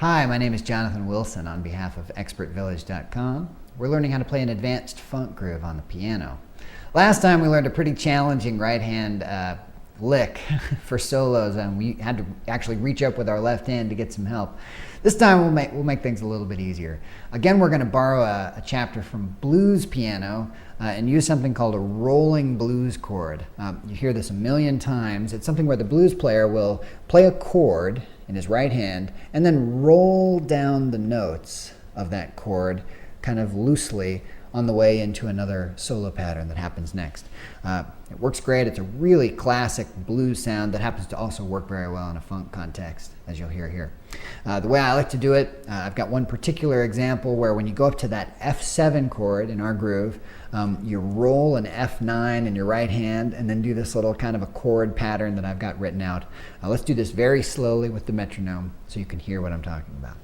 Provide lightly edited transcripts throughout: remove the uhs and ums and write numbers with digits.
Hi, my name is Jonathan Wilson on behalf of ExpertVillage.com. We're learning how to play an advanced funk groove on the piano. Last time we learned a pretty challenging right hand lick for solos, and we had to actually reach up with our left hand to get some help. This time we'll make things a little bit easier. Again, we're going to borrow a chapter from blues piano and use something called a rolling blues chord. You hear this a million times. It's something where the blues player will play a chord in his right hand and then roll down the notes of that chord kind of loosely on the way into another solo pattern that happens next. It works great. It's a really classic blues sound that happens to also work very well in a funk context, as you'll hear here. The way I like to do it, I've got one particular example where when you go up to that F7 chord in our groove, you roll an F9 in your right hand and then do this little kind of a chord pattern that I've got written out. Let's do this very slowly with the metronome so you can hear what I'm talking about.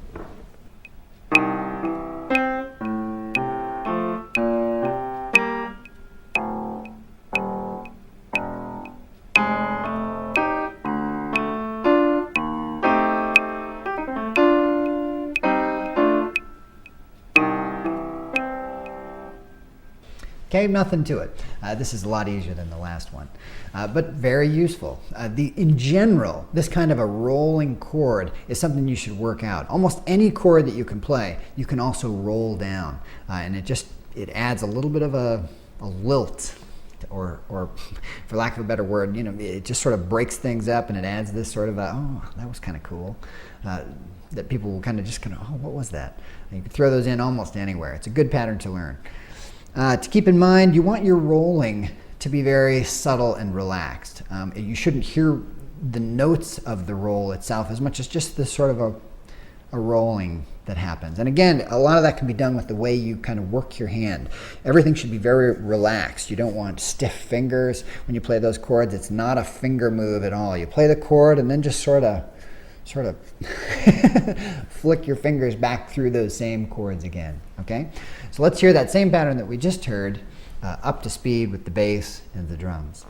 Okay, nothing to it. This is a lot easier than the last one, but very useful. In general, this kind of a rolling chord is something you should work out. Almost any chord that you can play, you can also roll down, and it adds a little bit of a lilt, or for lack of a better word, it just sort of breaks things up, and it adds this sort of oh, that was kind of cool. That people will oh, what was that? And you can throw those in almost anywhere. It's a good pattern to learn. To keep in mind, you want your rolling to be very subtle and relaxed. You shouldn't hear the notes of the roll itself as much as just this sort of a rolling that happens. And again, a lot of that can be done with the way you kind of work your hand. Everything should be very relaxed. You don't want stiff fingers when you play those chords. It's not a finger move at all. You play the chord and then just sort of flick your fingers back through those same chords again, okay? So let's hear that same pattern that we just heard up to speed with the bass and the drums.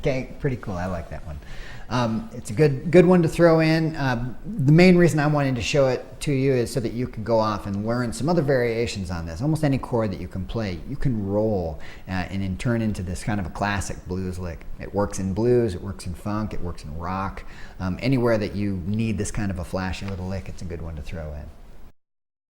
Okay, pretty cool. I like that one. It's a good one to throw in. The main reason I wanted to show it to you is so that you can go off and learn some other variations on this. Almost any chord that you can play, you can roll and then turn into this kind of a classic blues lick. It works in blues, it works in funk, it works in rock. Anywhere that you need this kind of a flashy little lick, it's a good one to throw in.